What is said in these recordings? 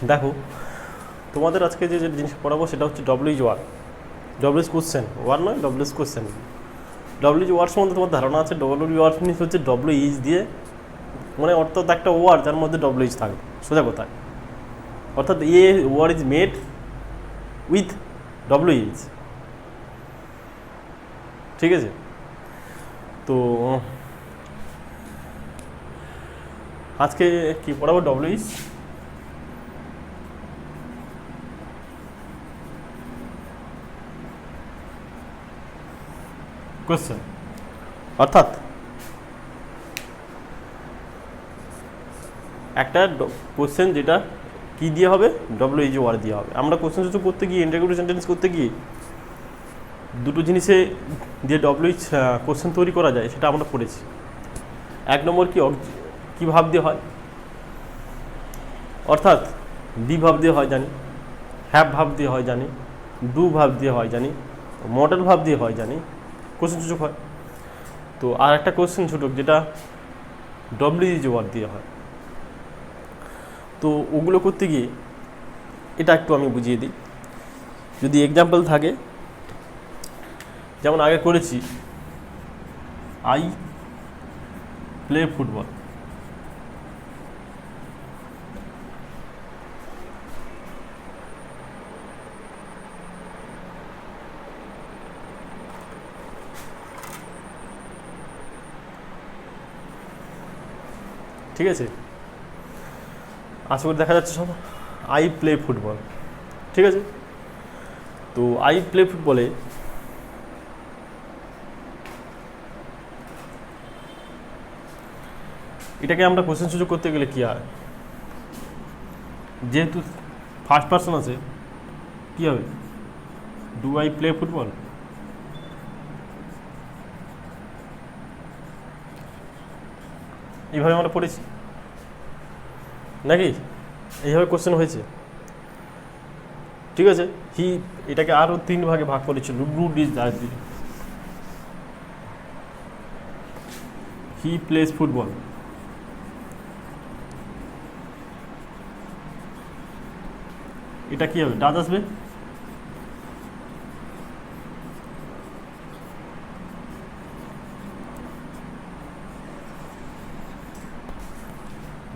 দেখো, তোমাদের আজকে যে জিনিস পড়াবো সেটা হচ্ছে ডব্লিউইচ ওয়ার্ড। ডব্লিউইচ কোশ্চেন, ওয়ার্ড নয়, ডব্লিউইচ কোশ্চেন। ডব্লিউইচ ওয়ার্ড সম্বন্ধে তোমার ধারণা আছে? ডব্লিউইচ ওয়ার্ড মিনস হচ্ছে ডব্লিউইচ দিয়ে, মানে অর্থাৎ একটা ওয়ার্ড যার মধ্যে ডব্লিউইচ থাকবে, সোজা কথা। অর্থাৎ ওয়ার্ড ইজ মেড উইথ ডব্লিউইচ। ঠিক আছে? তো আজকে কি পড়াবো? ডব্লিউইচ কোশ্চেন, অর্থাৎ একটা কোশ্চেন যেটা কি দিয়ে হবে, ডব্লিউইচ ওয়ার্ড দিয়ে হবে। আমরা কোশ্চেন সূচক করতে গিয়ে, ইন্টারোগেটিভ সেন্টেন্স করতে গিয়ে দুটো জিনিসে দিয়ে ডব্লিউইচ কোশ্চেন তৈরি করা যায় সেটা আমরা পড়েছি। এক নম্বর কি ভাব দিয়ে হয়, অর্থাৎ বি ভাব দিয়ে হয় জানি, হ্যাভ ভাব দিয়ে হয় জানি, ডু ভাব দিয়ে হয় জানি, মডেল ভাব দিয়ে হয় জানি, কোশ্চেন সূচক হয়। তো আর একটা কোশ্চেন সূচক যেটা ডব্লিউইচ ওয়ার্ড দিয়ে হয়। তো ওগুলো করতে গিয়ে এটা একটু আমি বুঝিয়ে দিই, যদি এক্সাম্পল থাকে। যেমন আগে করেছি, আই প্লে ফুটবল। ঠিক আছে, আশা করি দেখা যাচ্ছে সব। আই প্লে ফুটবল, ঠিক আছে। তো আই প্লে ফুটবলে এটাকে আমরা কোশ্চেন সূচক করতে গেলে কী হয়, যেহেতু ফার্স্ট পার্সন আছে, কী হবে? Do I play football. এইভাবে আমরা পড়েছি নাকি? এইভাবে কোশ্চেন হয়েছে, ঠিক আছে। এটাকে আরও 3 ভাগে ভাগ করেছিল। Do does that, he plays football. এটা কি হবে? ডাজ আসবে।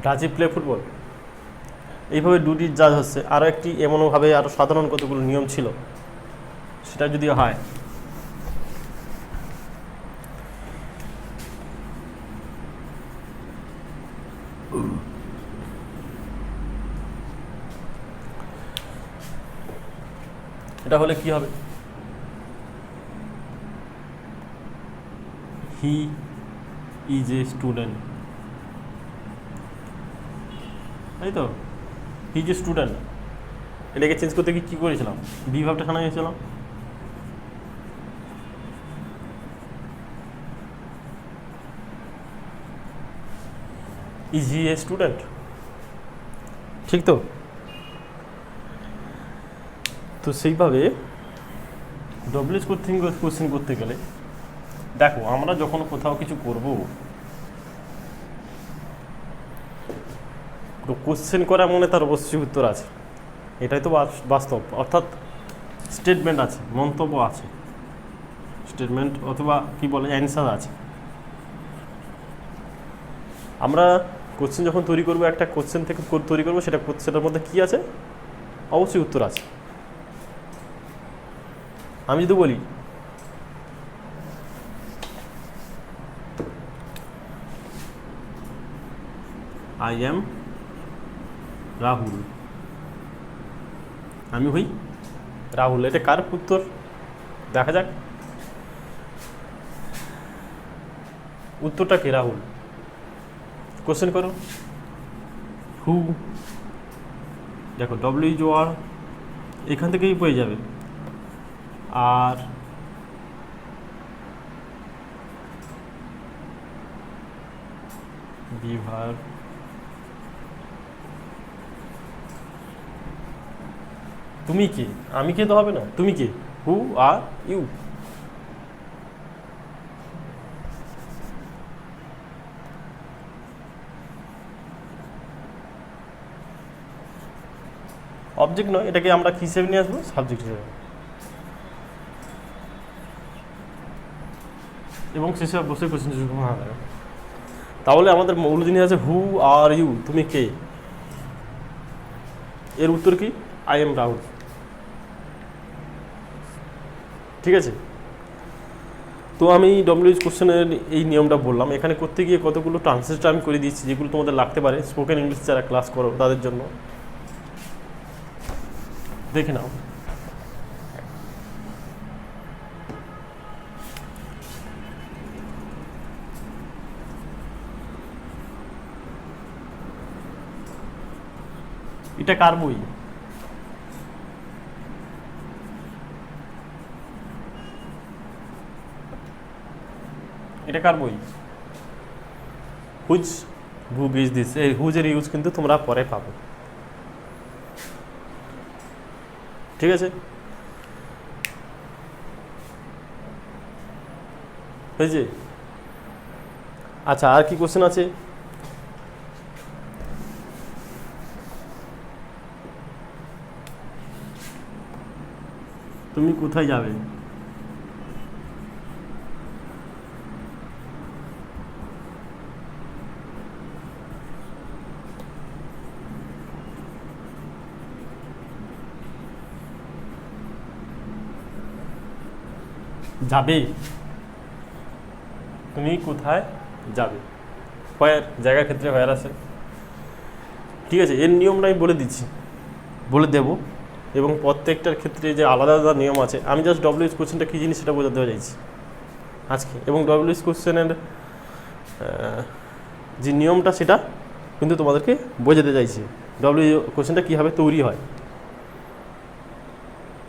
Does he play football. এইভাবে ডুটি জাজ হচ্ছে। আরও একটি এমনভাবে আরও সাধারণ কতগুলো নিয়ম ছিল, সেটা যদি হয়, এটা হলে কি হবে? হি ইজ এ স্টুডেন্ট, তাই তো? He is a student. এটাকে চেঞ্জ করতে গিয়ে কী করেছিলাম? বি ভাবটা খানা গেছিলাম। ইজ হি এ স্টুডেন্ট, ঠিক তো? তো সেইভাবে ডব্লিউএস কোশ্চেন করতে গেলে দেখো, আমরা যখন কোথাও কিছু করব, তো কোশ্চেন করা মনে তার অবশ্যই উত্তর আছে, এটাই তো বাস্তব। অর্থাৎ স্টেটমেন্ট আছে, মন্তব্য আছে, স্টেটমেন্ট অথবা কি বলে অ্যান্সার আছে। আমরা কোশ্চেন যখন তৈরি করবো, একটা কোশ্চেন থেকে তৈরি করবো, সেটার মধ্যে কি আছে? অবশ্যই উত্তর আছে। আমি যদি বলি আই এম রাহুল, আমি হই রাহুল, এটা কার উত্তর? দেখা যাক উত্তরটা কে। রাহুল। কোশ্চেন করো, হু। দেখো ডব্লিউইচ ওয়ার্ড এখান থেকেই পেয়ে যাবে। আর বিভার, তুমি কে? আমি কে তো হবে না, তুমি কে? হু আর ইউ। অবজেক্ট নয়, এটাকে আমরা কী হিসেবে নিয়ে আসবো, সাবজেক্ট হিসেবে। এবং শেষে বসে কোশ্চেন হবে। তাহলে আমাদের মূল জিনিস আছে হু আর ইউ, তুমি কে। এর উত্তর কি, আই এম রাহুল। ঠিক আছে, তো আমি ডব্লিউএইচ কোশ্চেনের এই নিয়মটা বললাম। এখানে করতে গিয়ে কতগুলো ট্রান্সলেট আমি করে দিচ্ছি, যেগুলো তোমাদের লাগতে পারে স্পোকেন ইংলিশ যারা ক্লাস করো তাদের জন্য। দেখে নাও। এটা কার বই? এটা কার বই? Whose book is this. এই হুজের ইউজ কিন্তু তোমরা পরে পাবে। ঠিক আছে, হয়েছে? আচ্ছা, আর কি কোশ্চেন আছে? তুমি কোথায় যাবে? যাবে, তুমি কোথায় যাবে। হোয়ার, জায়গার ক্ষেত্রে হোয়ার আছে। ঠিক আছে, এর নিয়মটা আমি বলে দিচ্ছি, বলে দেব। এবং প্রত্যেকটার ক্ষেত্রে যে আলাদা আলাদা নিয়ম আছে, আমি জাস্ট ডব্লিউএইচ কোশ্চেনটা কী জিনিস সেটা বোঝাতে চাইছি আজকে। এবং ডব্লিউএইচ কোশ্চেনের যে নিয়মটা সেটা কিন্তু তোমাদেরকে বোঝাতে চাইছি, ডব্লিউ কোশ্চেনটা কীভাবে তৈরি হয়।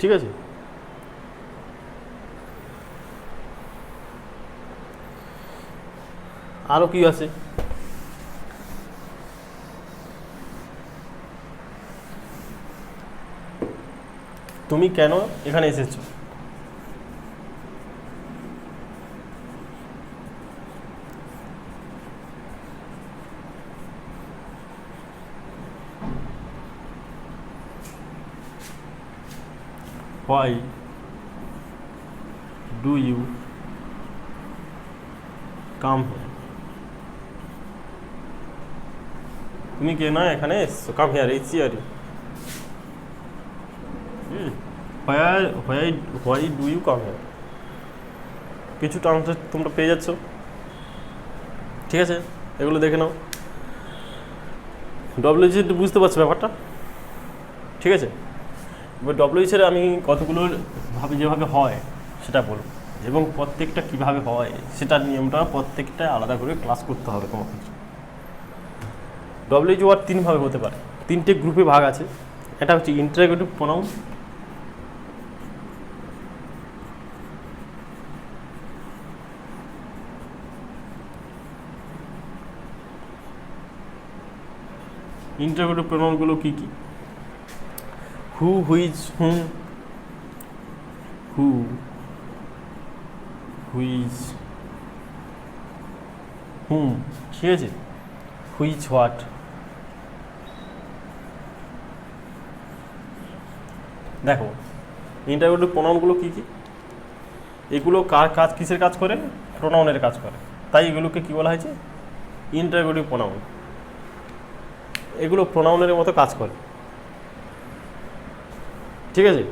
ঠিক আছে, আরও কি আছে? তুমি কেন এখানে এসেছো? Why do you come here? তুমি কেন এখানে এসছো? Come here, H here. Why do you come here, কিছু ট্রান্সলেট তোমরা পেয়ে যাচ্ছ। ঠিক আছে, এগুলো দেখে নাও। ডব্লিউএইচ বুঝতে পারছো ব্যাপারটা? ঠিক আছে, এবার ডব্লিউএইচের আমি কতগুলো ভাবে যেভাবে হয় সেটা বলবো, এবং প্রত্যেকটা কীভাবে হয় সেটার নিয়মটা প্রত্যেকটা আলাদা করে ক্লাস করতে হবে তোমাকে। ডব্লিউএইচ ওয়ার্ড তিনভাবে হতে পারে, তিনটে গ্রুপে ভাগ আছে। এটা হচ্ছে ইন্টারোগেটিভ প্রোনাউন, ইন্টারোগেটিভ প্রোনাউনগুলো কী কী? Who, which, whom, who, which, whom. ঠিক আছে, হুইচ, হোয়াট। দেখো ইন্টারোগেটিভ প্রোনাউনগুলো কী কী? এগুলো কার কাজ, কিসের কাজ করে? প্রোনাউনের কাজ করে। তাই এগুলোকে কী বলা হয়েছে? Interrogative pronoun. এগুলো প্রোনাউনের মতো কাজ করে। ঠিক আছে,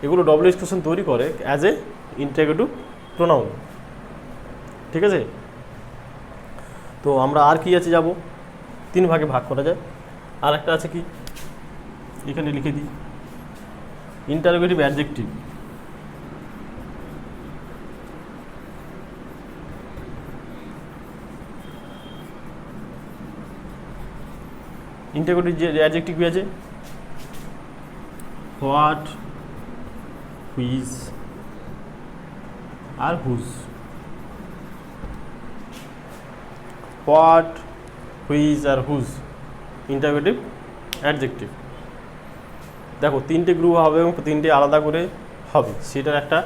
এগুলো ডব্লিউএইচ কোশ্চেন তৈরি করে অ্যাজ এ ইন্টারোগেটিভ প্রোনাউন। ঠিক আছে, তো আমরা আর কি আছে যাব, তিন ভাগে ভাগ করা যায়। আর একটা আছে কি, এখানে লিখে দিই, ইন্টারোগেটিভ অ্যাডজেক্টিভ। ইন্টারোগেটিভ যে অ্যাডজেক্টিভ আছে, হোয়াট, হুইচ আর হুজ। হোয়াট, হুইচ আর হুজ ইন্টারোগেটিভ অ্যাডজেক্টিভ। দেখো তিনটে গ্রুপ হবে এবং তিনটে আলাদা করে হবে, সেটার একটা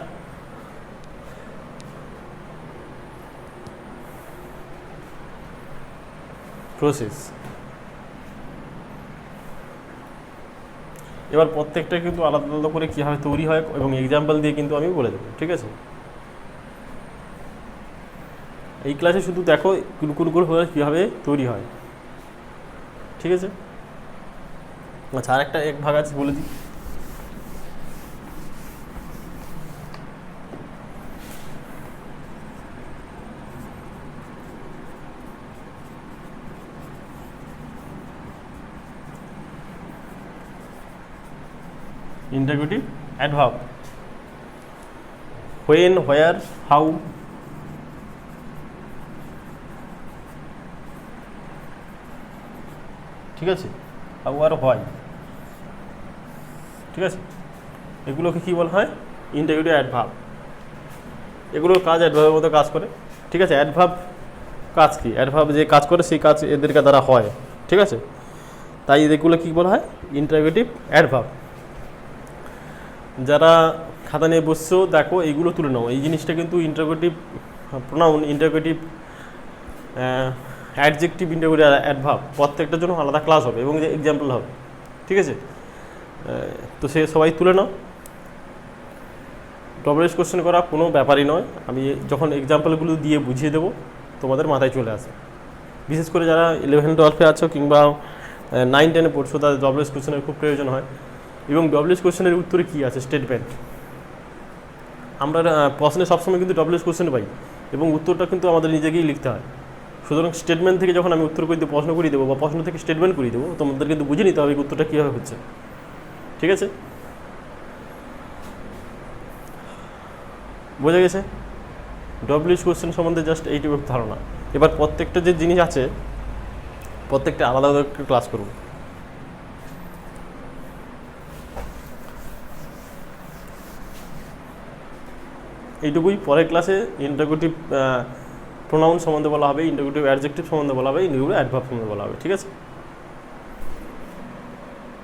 প্রসেস। এবার প্রত্যেকটা কিন্তু আলাদা আলাদা করে কীভাবে তৈরি হয় এবং এক্সাম্পল দিয়ে কিন্তু আমি বলে দেবো, ঠিক আছে? এই ক্লাসে শুধু দেখো কুরকুর হয়ে কীভাবে তৈরি হয়, ঠিক আছে? আচ্ছা, আরেকটা এক ভাগ আছে বলে দিই। Interrogative adverb, when, where, how, ঠিক আছে? হাউ আর হোয়াই, ঠিক আছে? এগুলোকে কী বলা হয়? Interrogative adverb. এগুলোর কাজ অ্যাডভার্বের মতো কাজ করে, ঠিক আছে? অ্যাডভার্ব কাজ কি? অ্যাডভার্ব যে কাজ করে সেই কাজ এদের দ্বারা হয়, ঠিক আছে? তাই এগুলো কী বলা হয়? Interrogative adverb. যারা খাতা নিয়ে বসছো দেখো এইগুলো তুলে নাও। এই জিনিসটা কিন্তু interrogative pronoun, interrogative adjective, interrogative adverb প্রত্যেকটার জন্য আলাদা ক্লাস হবে এবং এক্সাম্পল হবে, ঠিক আছে? তো সে সবাই তুলে নাও। ডবলএস কোশ্চেন করা কোনো ব্যাপারই নয়, আমি যখন এক্সাম্পলগুলো দিয়ে বুঝিয়ে দেবো তোমাদের মাথায় চলে আসে। বিশেষ করে যারা 11-12 আছো কিংবা 9-10 পড়ছো তাদের ডবলএস কোশ্চেনের খুব প্রয়োজন হয়। এবং ডবলএস কোশ্চেনের উত্তরে কী আছে? স্টেটমেন্ট। আমরা প্রশ্নে সবসময় কিন্তু ডবলএস কোশ্চেন পাই এবং উত্তরটা কিন্তু আমাদের নিজেকেই লিখতে হয়। সুতরাং স্টেটমেন্ট থেকে যখন আমি উত্তর করে প্রশ্ন করিয়ে দেবো বা প্রশ্ন থেকে স্টেটমেন্ট করিয়ে দেবো, তোমাদের কিন্তু বুঝে নিতে হবে উত্তরটা কীভাবে হচ্ছে, ঠিক আছে? বোঝা গেছে? ডবলএস কোশ্চেন সম্বন্ধে জাস্ট এইটুকু ধারণা। এবার প্রত্যেকটা যে জিনিস আছে প্রত্যেকটা আলাদা আলাদা ক্লাস করব। এইটুকুই। পরের ক্লাসে ইন্টারোগেটিভ প্রোনাউন সম্বন্ধে বলা হবে, ইন্টারোগেটিভ অ্যাডজেক্টিভ সম্বন্ধে বলা হবে, ইন্টারোগেটিভ অ্যাডভার্ব সম্বন্ধে বলা হবে, ঠিক আছে?